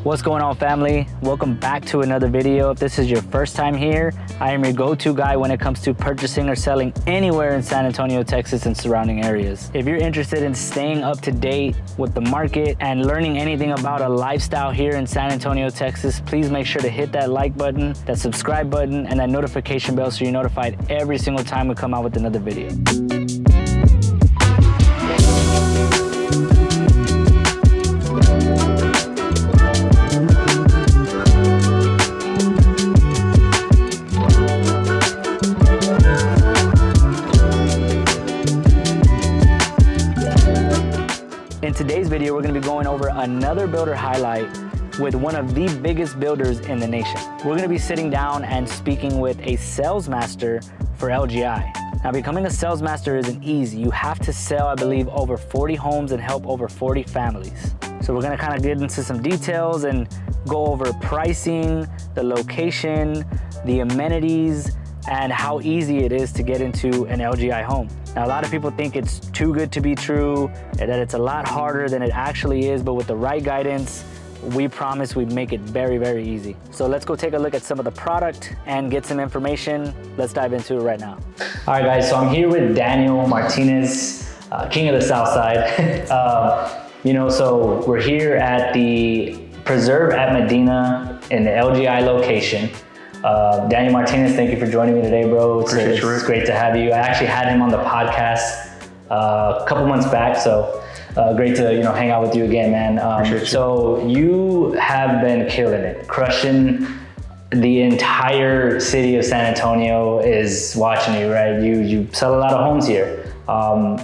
What's going on, family? Welcome back to another video. If this is your first time here, I am your go-to guy when it comes to purchasing or selling anywhere in San Antonio, Texas and surrounding areas. If you're interested in staying up to date with the market and learning anything about a lifestyle here in San Antonio, Texas, please make sure to hit that like button, that subscribe button, and that notification bell so you're notified every single time we come out with another video. In today's video, we're going to be going over another builder highlight with one of the biggest builders in the nation. We're going to be sitting down and speaking with a sales master for LGI. Now, becoming a sales master isn't easy. You have to sell, I believe, over 40 homes and help over 40 families. So we're going to kind of get into some details and go over pricing, the location, the amenities, and how easy it is to get into an LGI home. Now, a lot of people think it's too good to be true, that it's a lot harder than it actually is, but with the right guidance, we promise we make it very, very easy. So let's go take a look at some of the product and get some information. Let's dive into it right now. All right, guys, so I'm here with Daniel Martinez, king of the South Side. So we're here at the Preserve at Medina in the LGI location. Daniel Martinez, thank you for joining me today, bro. It's great to have you. I actually had him on the podcast a couple months back, so great to hang out with you again, man. So you have been killing it, crushing. The entire city of San Antonio is watching you, right? You sell a lot of homes here.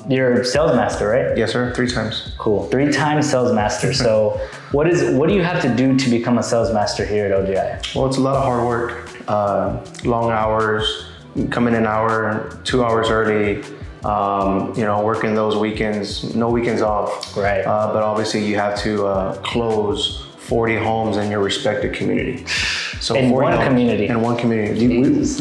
You're a sales master, right? Yes, sir. 3 times. Cool. 3 times sales master. So what do you have to do to become a sales master here at LGI? Well, it's a lot of hard work, long hours, come in an hour, 2 hours early, working those weekends, no weekends off. Right. But obviously you have to close 40 homes in your respective community. So in one community. In one community.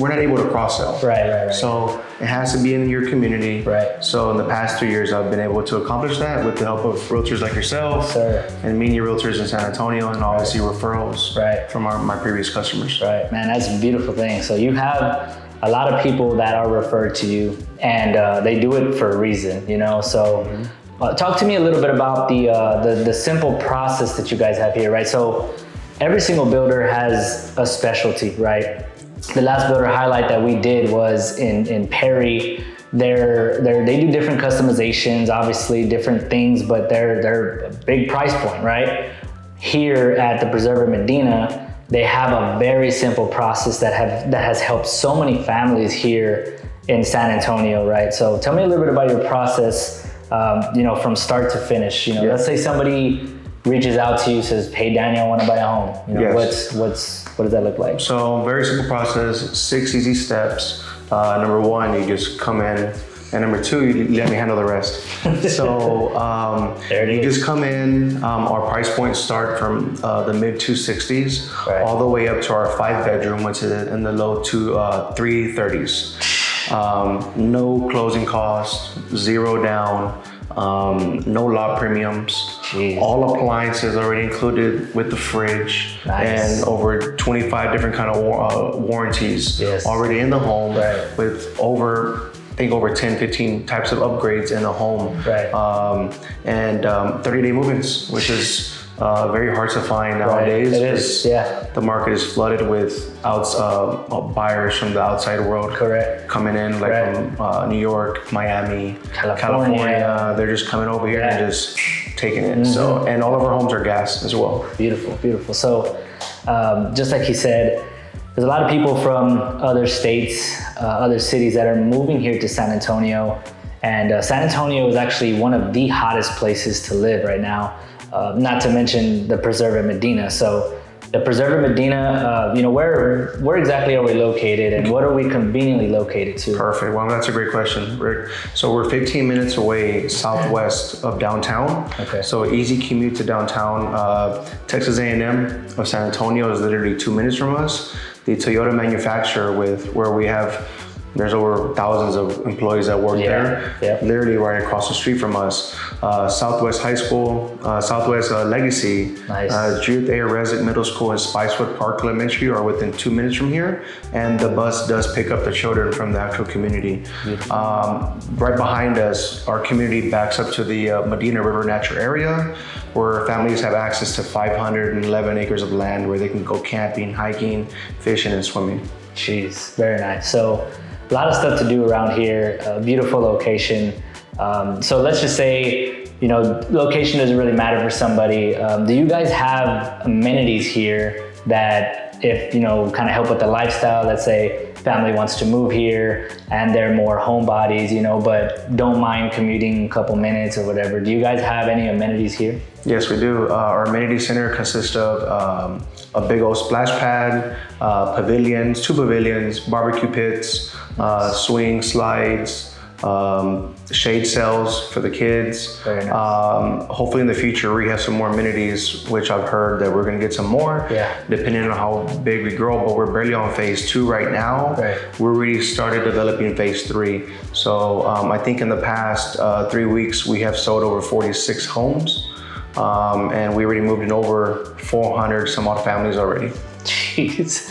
We're not able to cross-sell. Right. So it has to be in your community. Right. So in the past 3 years, I've been able to accomplish that with the help of realtors like yourself, and media realtors in San Antonio, and obviously referrals from my previous customers. Right, man, that's a beautiful thing. So you have a lot of people that are referred to you, and they do it for a reason, So talk to me a little bit about the simple process that you guys have here, right? So every single builder has a specialty, right? The last builder highlight that we did was in Perry. They do different customizations, obviously different things, but they're a big price point, right? Here at the Preserve at Medina, they have a very simple process that has helped so many families here in San Antonio, right? So tell me a little bit about your process, from start to finish. Let's say somebody reaches out to you, says, "Hey, Daniel, I want to buy a home." Yes. What does that look like? So very simple process, 6 easy steps. Number 1, you just come in, and number 2, you let me handle the rest. So you just come in. Our price points start from the mid 260s all the way up to our 5-bedroom, which is in the low 330s. No closing costs, 0 down. No lot premiums. Jeez. All appliances already included with the fridge. Nice. And over 25 different kind of warranties already in the home, with over 10, 15 types of upgrades in the home. And 30-day move-ins, which is very hard to find nowadays. It is, The market is flooded with buyers from the outside world coming in, from New York, Miami, California. They're just coming over here and just taking it. So, and all of our homes are gas as well. Beautiful. So, just like he said, there's a lot of people from other states, other cities that are moving here to San Antonio. And San Antonio is actually one of the hottest places to live right now. Not to mention the Preserve at Medina. So the Preserve at Medina, where exactly are we located, and what are we conveniently located to? Perfect. Well, that's a great question, Rick. So we're 15 minutes away southwest of downtown. Okay. So easy commute to downtown. Texas A&M of San Antonio is literally 2 minutes from us. The Toyota manufacturer where we have There's over thousands of employees that work there, literally right across the street from us. Southwest High School, Southwest Legacy, Judith A. Resnick Middle School, and Spicewood Park Elementary are within 2 minutes from here. And the bus does pick up the children from the actual community. Right behind us, our community backs up to the Medina River Natural Area, where families have access to 511 acres of land where they can go camping, hiking, fishing, and swimming. Jeez, very nice. So a lot of stuff to do around here, a beautiful location. So let's just say, you know, location doesn't really matter for somebody. Do you guys have amenities here that if, you know, kind of help with the lifestyle? Let's say family wants to move here and they're more homebodies, you know, but don't mind commuting a couple minutes or whatever. Do you guys have any amenities here? Yes, we do. Our amenity center consists of a big old splash pad, pavilions, 2 pavilions, barbecue pits, swing slides, shade cells for the kids. Very nice. Hopefully in the future we have some more amenities, which I've heard that we're going to get some more, depending on how big we grow, but we're barely on phase 2 right now. We're really started developing phase 3. So I think in the past 3 weeks we have sold over 46 homes. And we already moved in over 400 some odd families already. Jeez,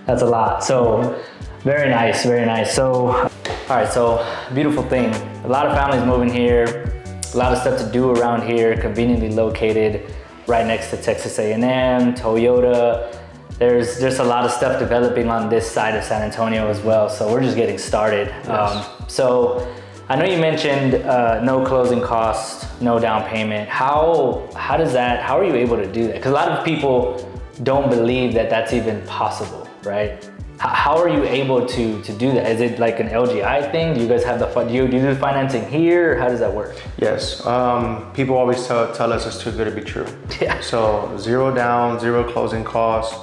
that's a lot. So very nice, very nice. So, all right, so beautiful thing. A lot of families moving here, a lot of stuff to do around here, conveniently located right next to Texas A&M, Toyota. There's a lot of stuff developing on this side of San Antonio as well. So we're just getting started. So I know you mentioned no closing costs, no down payment. How are you able to do that? Because a lot of people don't believe that that's even possible, right? How are you able to do that? Is it like an LGI thing? Do you guys have do you do the financing here? Or how does that work? Yes, people always tell us it's too good to be true. So 0 down, 0 closing costs.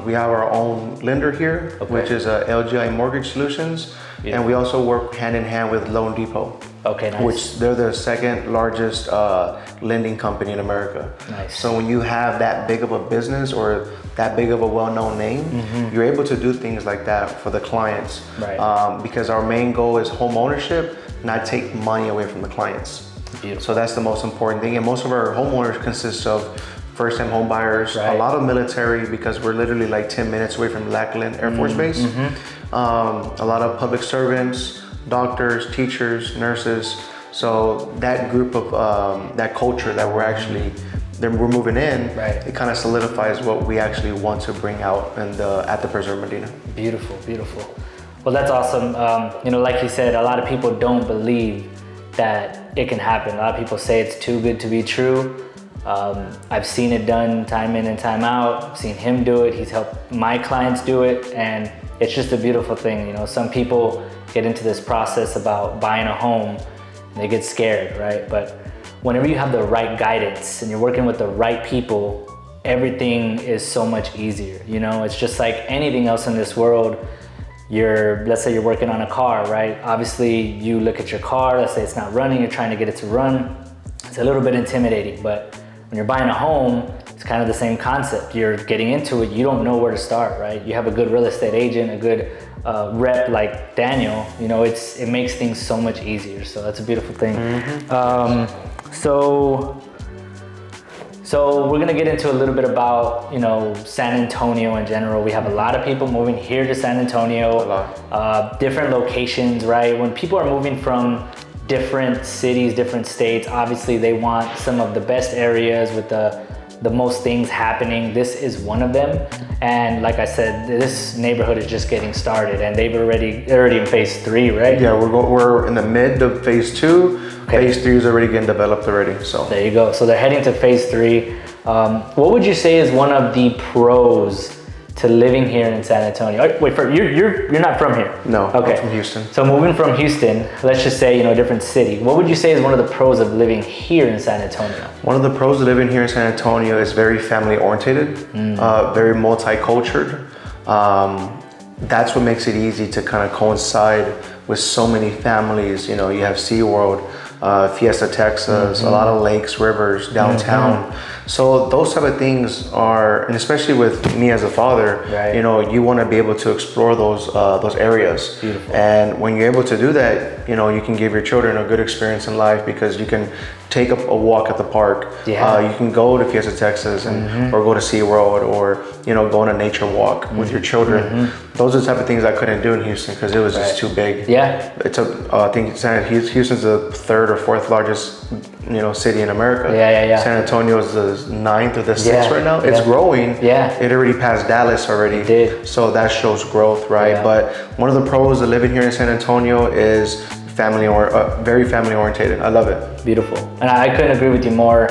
We have our own lender here, which is LGI Mortgage Solutions. And we also work hand in hand with Loan Depot. Okay, nice. Which they're the second largest lending company in America. Nice. So when you have that big of a business or that big of a well-known name, you're able to do things like that for the clients. Because our main goal is home ownership, not take money away from the clients. Beautiful. So that's the most important thing. And most of our homeowners consist of first-time home buyers, a lot of military, because we're literally like 10 minutes away from Lackland Air Force Base. A lot of public servants, doctors, teachers, nurses. So that group of, that culture that we're moving in, it kind of solidifies what we actually want to bring out at the Preserve Medina. Beautiful, beautiful. Well, that's awesome. You know, like you said, a lot of people don't believe that it can happen. A lot of people say it's too good to be true. I've seen it done time in and time out. I've seen him do it. He's helped my clients do it. And it's just a beautiful thing. You know, some people get into this process about buying a home and they get scared, right? But whenever you have the right guidance and you're working with the right people, everything is so much easier. You know, it's just like anything else in this world. Let's say you're working on a car, right? Obviously you look at your car, let's say it's not running, you're trying to get it to run. It's a little bit intimidating, but when you're buying a home, it's kind of the same concept. You're getting into it, you don't know where to start, right? You have a good real estate agent, a good rep like Daniel, you know, it makes things so much easier. So that's a beautiful thing. So we're gonna get into a little bit about, you know, San Antonio in general. We have a lot of people moving here to San Antonio, different locations, right? When people are moving from different cities, different states, obviously they want some of the best areas with the most things happening. This is one of them. And like I said, this neighborhood is just getting started and they're already in phase 3, right? Yeah, we're in the mid of phase 2. Phase 3 is already getting developed already, so. There you go. So they're heading to phase 3. What would you say is one of the pros to living here in San Antonio? Wait, you're not from here? No, okay. I'm from Houston. So moving from Houston, let's just say, you know, a different city. What would you say is one of the pros of living here in San Antonio? One of the pros of living here in San Antonio is very family oriented, very multicultural. That's what makes it easy to kind of coincide with so many families. You know, you have SeaWorld, Fiesta Texas, a lot of lakes, rivers, downtown. So those type of things are, and especially with me as a father, Right. you know, you want to be able to explore those areas. Beautiful. And when you're able to do that, you know, you can give your children a good experience in life because you can take a walk at the park. Yeah. You can go to Fiesta, Texas, and or go to SeaWorld, or you know, go on a nature walk with your children. Those are the type of things I couldn't do in Houston because it was just too big. Yeah. It's I think Houston's the third or fourth largest, you know, city in America. Yeah. San Antonio is the ninth or the sixth Yeah. right now. It's growing. Yeah. It already passed Dallas already. It did. So that shows growth, right? Yeah. But one of the pros of living here in San Antonio is very family oriented. I love it. Beautiful. And I couldn't agree with you more.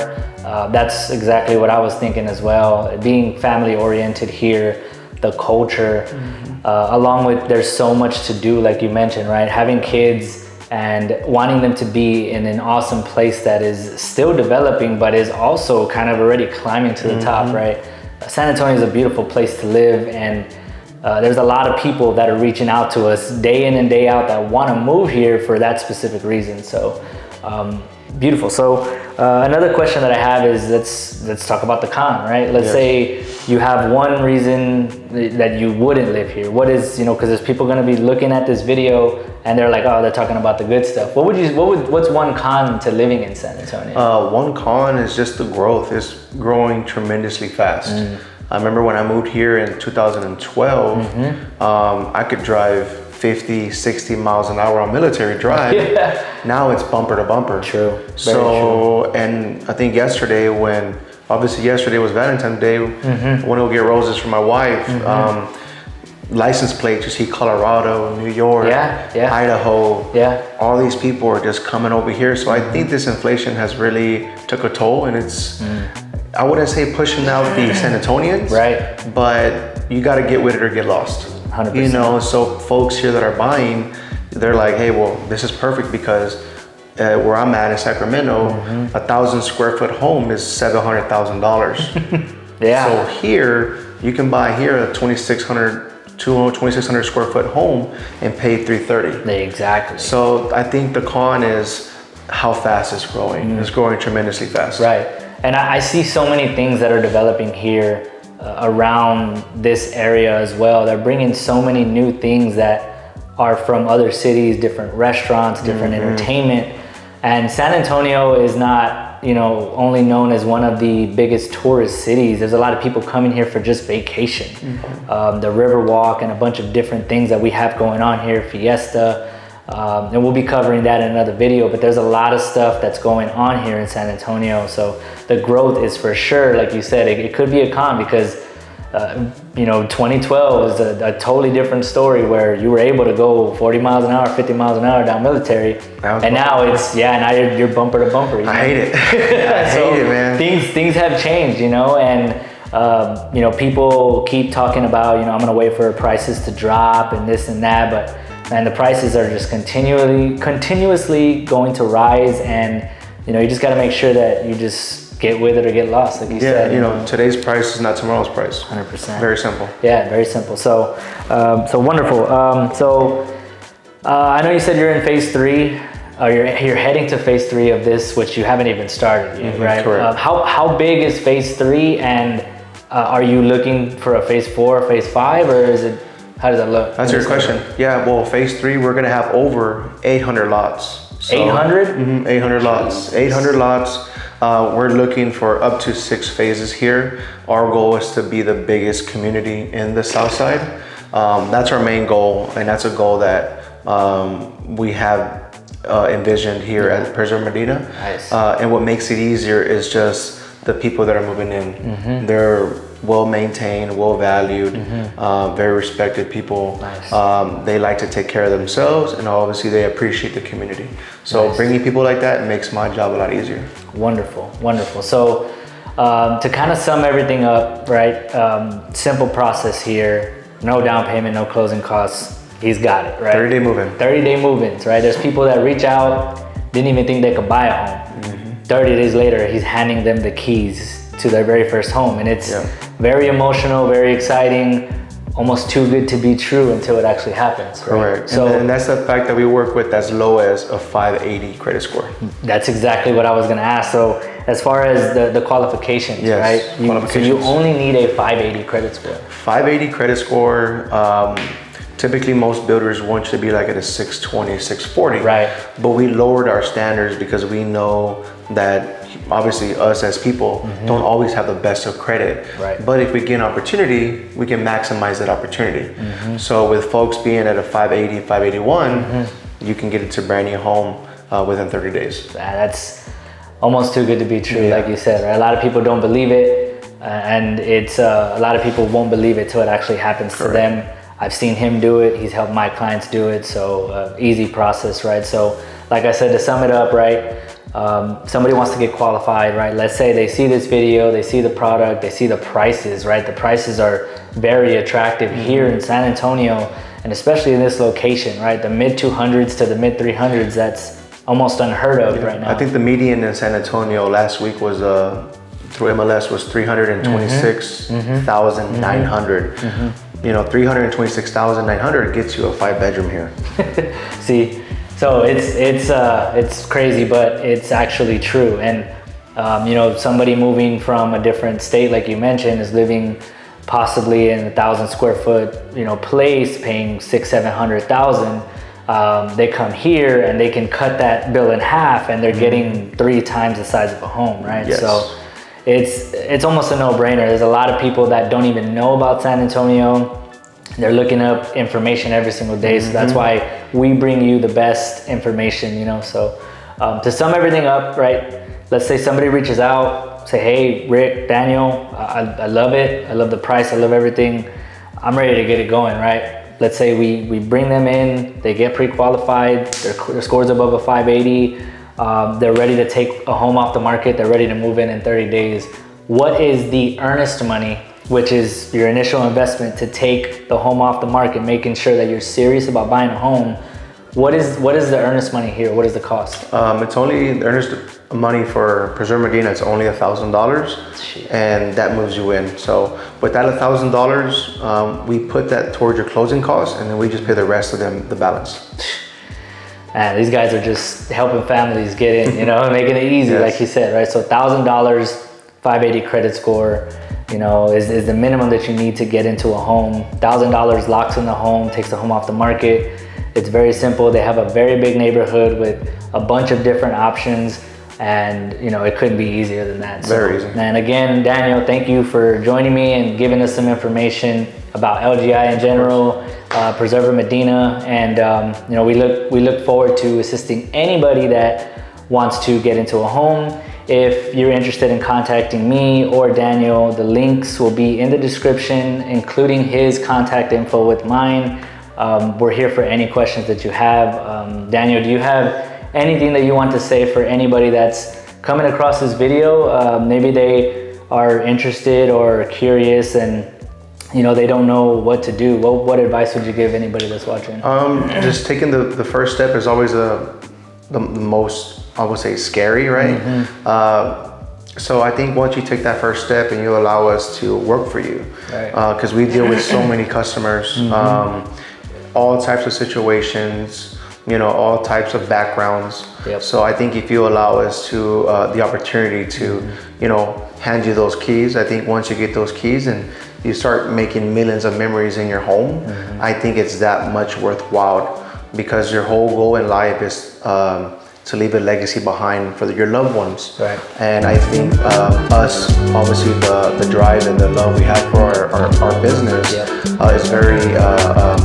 That's exactly what I was thinking as well. Being family oriented here, the culture, along with there's so much to do, like you mentioned, right? Having kids and wanting them to be in an awesome place that is still developing, but is also kind of already climbing to the top, right? San Antonio is a beautiful place to live, and there's a lot of people that are reaching out to us day in and day out that want to move here for that specific reason. So beautiful. So another question that I have is let's talk about the con, right? Let's say you have one reason that you wouldn't live here. What is, you know, because there's people going to be looking at this video and they're like, oh, they're talking about the good stuff. What's one con to living in San Antonio? One con is just the growth. It's growing tremendously fast. I remember when I moved here in 2012, I could drive 50, 60 miles an hour on military drive. Now it's bumper to bumper. True. Very true. And I think yesterday yesterday was Valentine's Day, when I would get roses for my wife, license plates, you see Colorado, New York, Idaho, all these people are just coming over here. So I think this inflation has really took a toll, and it's, I wouldn't say pushing out the San Antonians, right? But you got to get with it or get lost. 100%. You know, so folks here that are buying, they're like, hey, well, this is perfect because where I'm at in Sacramento, 1,000 square foot home is $700,000. So here, you can buy here a 2,600 square foot home and pay $330,000. Exactly. So I think the con is how fast it's growing. It's growing tremendously fast. Right. And I see so many things that are developing here around this area as well. They're bringing so many new things that are from other cities, different restaurants, different entertainment. And San Antonio is not, you know, only known as one of the biggest tourist cities. There's a lot of people coming here for just vacation. The Riverwalk and a bunch of different things that we have going on here, Fiesta. And we'll be covering that in another video, but there's a lot of stuff that's going on here in San Antonio. So the growth is for sure, like you said, it could be a con because, you know, 2012 is a totally different story where you were able to go 40 miles an hour, 50 miles an hour down military. And now it's, now you're bumper to bumper. You know? I hate it. I hate it, man. Things have changed, you know, and you know, people keep talking about, you know, I'm gonna wait for prices to drop and this and that, but man, the prices are just continuously going to rise, and you know, you just got to make sure that you just get with it or get lost, like you said. You know, today's price is not tomorrow's price. 100%. Very simple. Yeah, very simple. So, so wonderful. I know you said you're in phase 3. You're heading to phase 3 of this, which you haven't even started yet, right? Correct. How big is phase 3, and are you looking for a phase 4, phase 5, or is it? How does that look? That's your question. Yeah, well, phase 3, we're gonna have over 800 lots. So, 800? 800 lots. 800 lots. We're looking for up to 6 phases here. Our goal is to be the biggest community in the South Side. That's our main goal, and that's a goal that we have envisioned here at Preserve Medina. Nice. And what makes it easier is just the people that are moving in. They're well maintained, well valued, very respected people. Nice. They like to take care of themselves, and obviously they appreciate the community. So bringing people like that makes my job a lot easier. Wonderful, wonderful. So to kind of sum everything up, right? Simple process here, no down payment, no closing costs. He's got it, right? 30-day move-in. 30-day move-ins, right? There's people that reach out, didn't even think they could buy a home. 30 days later, he's handing them the keys to their very first home. And it's very emotional, very exciting. almost too good to be true until it actually happens. Right? Correct. So, and that's the fact that we work with as low as a 580 credit score. That's exactly what I was going to ask. So as far as the qualifications, yes, right? So you only need a 580 credit score. 580 credit score. Typically, most builders want you to be like at a 620, 640. Right. But we lowered our standards because we know that obviously us as people don't always have the best of credit. Right. But if we get an opportunity, we can maximize that opportunity. So with folks being at a 580, 581, you can get into a brand new home within 30 days. That's almost too good to be true, like you said, right? A lot of people don't believe it, and it's a lot of people won't believe it till it actually happens to them. I've seen him do it. He's helped my clients do it. So easy process, right? So like I said, to sum it up, right? Somebody wants to get qualified, right? Let's say they see this video, they see the product, they see the prices, right? The prices are very attractive here in San Antonio, and especially in this location, right? The mid 200s to the mid 300s, that's almost unheard of right now. I think the median in San Antonio last week was through MLS was 326,900. You know, 326,900 gets you a 5-bedroom here. See, so it's crazy, but it's actually true. And you know, somebody moving from a different state, like you mentioned, is living possibly in 1,000 square foot, you know, place, paying 600,000-700,000. They come here and they can cut that bill in half, and they're getting 3 times the size of a home, right? Yes. So it's almost a no-brainer. There's a lot of people that don't even know about San Antonio. They're looking up information every single day. So that's why we bring you the best information, you know. So to sum everything up, right? Let's say somebody reaches out, say, hey, Rick, Daniel, I love it. I love the price. I love everything. I'm ready to get it going, right? Let's say we bring them in, they get pre-qualified, their score's above a 580, they're ready to take a home off the market, they're ready to move in 30 days. What is the earnest money, which is your initial investment to take the home off the market, making sure that you're serious about buying a home? What is the earnest money here? What is the cost? It's only the earnest money for Preserve Medina. It's only $1,000, and that moves you in. So with that $1,000, we put that towards your closing costs, and then we just pay the rest of them, the balance. And these guys are just helping families get in, you know, making it easy, like you said, right? So $1,000, 580 credit score, you know, is the minimum that you need to get into a home. $1,000 locks in the home, takes the home off the market. It's very simple. They have a very big neighborhood with a bunch of different options, and you know, it couldn't be easier than that. Very easy. And again, Daniel, thank you for joining me and giving us some information about LGI in general, Preserve Medina, and you know, we look forward to assisting anybody that wants to get into a home. If you're interested in contacting me or Daniel, the links will be in the description, including his contact info with mine. We're here for any questions that you have. Daniel, do you have anything that you want to say for anybody that's coming across this video? Maybe they are interested or curious and you know, they don't know what to do. What advice would you give anybody that's watching? Just taking the first step is always the most, I would say, scary, right? So I think once you take that first step and you allow us to work for you, because we deal with so many customers, all types of situations, you know, all types of backgrounds. So I think if you allow us to the opportunity to, you know, hand you those keys, I think once you get those keys and you start making millions of memories in your home, I think it's that much worthwhile, because your whole goal in life is to leave a legacy behind for your loved ones. And I think us, obviously the drive and the love we have for our business is very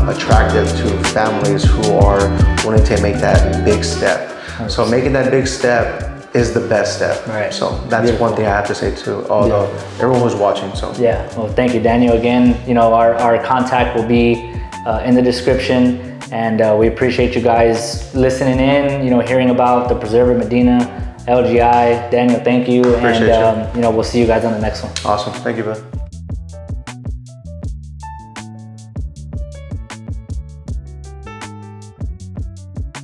attractive to families who are willing to make that big step. So making that big step is the best step. So that's one thing I have to say to everyone who's watching. So well, thank you, Daniel. Again, you know, our contact will be in the description. And we appreciate you guys listening in, you know, hearing about the Preserve Medina, LGI. Daniel, thank you. Appreciate and, you know, we'll see you guys on the next one. Awesome. Thank you, bud.